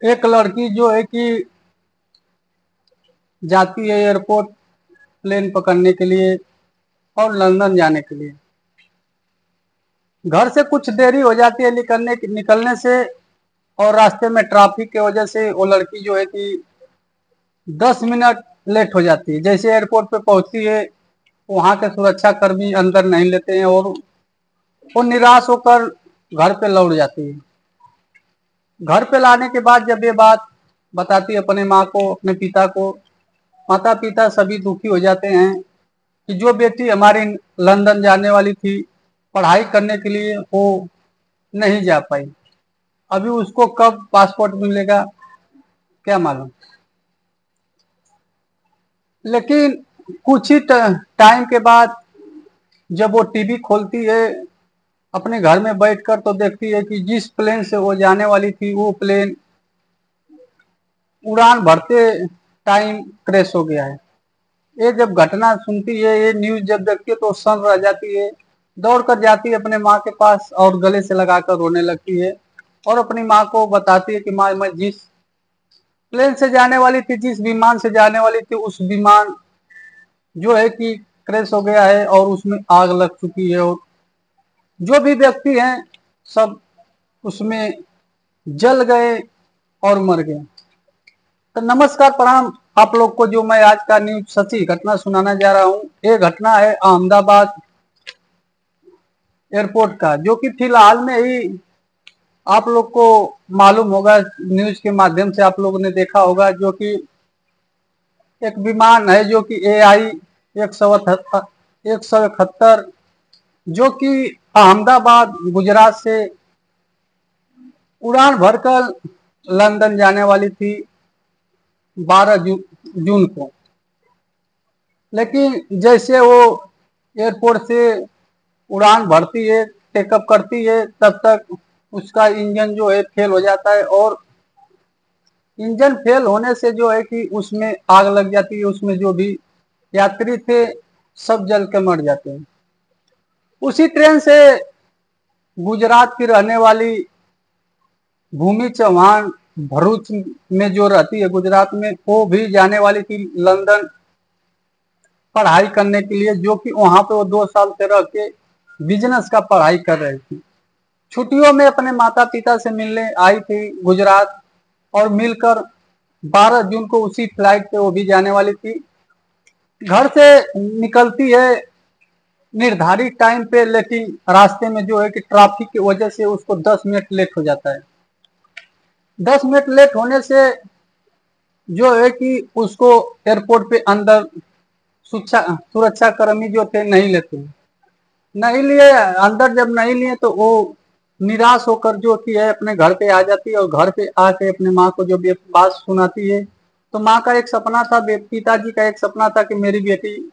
एक लड़की जो है कि जाती है एयरपोर्ट प्लेन पकड़ने के लिए और लंदन जाने के लिए। घर से कुछ देरी हो जाती है निकलने से, और रास्ते में ट्रैफिक की वजह से वो लड़की जो है कि 10 मिनट लेट हो जाती है। जैसे एयरपोर्ट पे पहुंचती है, वहां के सुरक्षा कर्मी अंदर नहीं लेते हैं और वो निराश होकर घर पे लौट जाती है। घर पे लाने के बाद जब ये बात बताती है अपने माँ को, अपने पिता को, माता पिता सभी दुखी हो जाते हैं कि जो बेटी हमारी लंदन जाने वाली थी पढ़ाई करने के लिए, वो नहीं जा पाई। अभी उसको कब पासपोर्ट मिलेगा क्या मालूम। लेकिन कुछ ही टाइम के बाद जब वो टीवी खोलती है अपने घर में बैठकर, तो देखती है कि जिस प्लेन से वो जाने वाली थी वो प्लेन उड़ान भरते टाइम क्रैश हो गया है। ये जब घटना सुनती है, ये न्यूज जब देखती है, तो सन रह जाती है। दौड़ कर जाती है अपने माँ के पास और गले से लगाकर रोने लगती है और अपनी माँ को बताती है कि माँ, मैं जिस प्लेन से जाने वाली थी, जिस विमान से जाने वाली थी, उस विमान जो है कि क्रैश हो गया है और उसमें आग लग चुकी है और जो भी व्यक्ति हैं सब उसमें जल गए और मर गए। तो नमस्कार, प्रणाम आप लोग को। जो मैं आज का न्यूज सच्ची घटना सुनाना जा रहा हूँ, ये घटना है अहमदाबाद एयरपोर्ट का, जो कि फिलहाल में ही आप लोग को मालूम होगा, न्यूज के माध्यम से आप लोगों ने देखा होगा। जो कि एक विमान है जो कि AI 171, जो कि अहमदाबाद गुजरात से उड़ान भरकर लंदन जाने वाली थी 12 जून को। लेकिन जैसे वो एयरपोर्ट से उड़ान भरती है, टेकअप करती है, तब तक उसका इंजन जो है फेल हो जाता है और इंजन फेल होने से जो है कि उसमें आग लग जाती है। उसमें जो भी यात्री थे सब जल के मर जाते हैं। उसी ट्रेन से गुजरात की रहने वाली भूमि चौहान भरूच में जो रहती है गुजरात में, वो भी जाने वाली थी लंदन पढ़ाई करने के लिए। जो कि वहां पे वो 2 साल से रह के बिजनेस का पढ़ाई कर रही थी। छुट्टियों में अपने माता पिता से मिलने आई थी गुजरात और मिलकर 12 जून को उसी फ्लाइट पे वो भी जाने वाली थी। घर से निकलती है निर्धारित टाइम पे, लेकिन रास्ते में जो है कि ट्रैफिक की वजह से उसको 10 मिनट लेट हो जाता है। 10 मिनट लेट होने से जो है कि उसको एयरपोर्ट पे अंदर सुरक्षा कर्मी जो थे नहीं लेते, नहीं लिए। अंदर जब नहीं लिए तो वो निराश होकर जो कि है अपने घर पे आ जाती है और घर पे आके अपने माँ को जो भी बात सुनाती है। तो माँ का एक सपना था, पिताजी का एक सपना था कि मेरी बेटी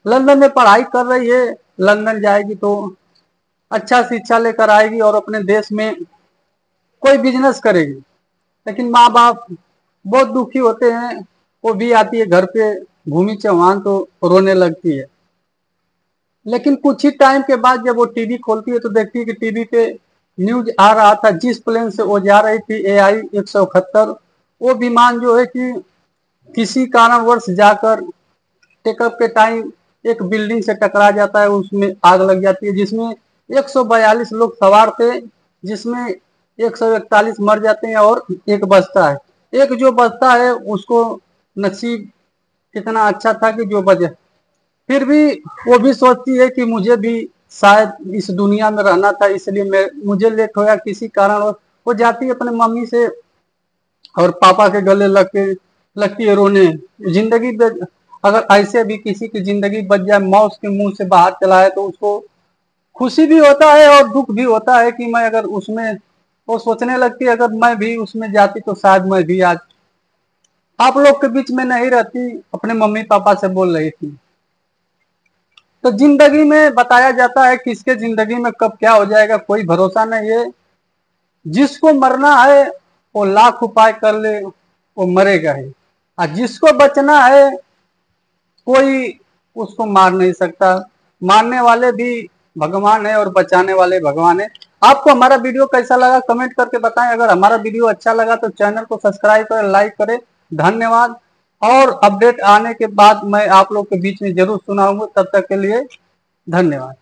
लंदन में पढ़ाई कर रही है, लंदन जाएगी तो अच्छा शिक्षा लेकर आएगी और अपने देश में कोई बिजनेस करेगी। लेकिन माँ बाप बहुत दुखी होते हैं। वो भी आती है घर पे भूमि चौहान, तो रोने लगती है। लेकिन कुछ ही टाइम के बाद जब वो टीवी खोलती है तो देखती है कि टीवी पे न्यूज आ रहा था, जिस प्लेन से वो जा रही थी AI 171, वो विमान जो है कि किसी कारणवश जाकर टेकअप के टाइम एक बिल्डिंग से टकरा जाता है, उसमें आग लग जाती है, जिसमें 142 लोग सवार थे, जिसमें 141 मर जाते हैं और एक बचता है। एक जो बचता है उसको नसीब इतना अच्छा था कि जो बच, फिर भी वो भी सोचती है कि मुझे भी शायद इस दुनिया में रहना था, इसलिए मुझे लेट होया किसी कारण। वो जाती है अपने मम्मी से और पापा के गले लगती है रोने। जिंदगी अगर ऐसे भी किसी की जिंदगी बच जाए, मौत के मुंह से बाहर चला है, तो उसको खुशी भी होता है और दुख भी होता है कि मैं अगर उसमें, वो सोचने लगती है अगर मैं भी उसमें जाती तो शायद मैं भी आज आप लोग के बीच में नहीं रहती, अपने मम्मी पापा से बोल रही थी। तो जिंदगी में बताया जाता है किसके जिंदगी में कब क्या हो जाएगा कोई भरोसा नहीं है। जिसको मरना है वो लाख उपाय कर ले, वो मरेगा ही। और जिसको बचना है कोई उसको मार नहीं सकता। मारने वाले भी भगवान है और बचाने वाले भगवान है। आपको हमारा वीडियो कैसा लगा कमेंट करके बताएं। अगर हमारा वीडियो अच्छा लगा तो चैनल को सब्सक्राइब करें, लाइक करें। धन्यवाद। और अपडेट आने के बाद मैं आप लोग के बीच में जरूर सुनाऊंगा। तब तक के लिए धन्यवाद।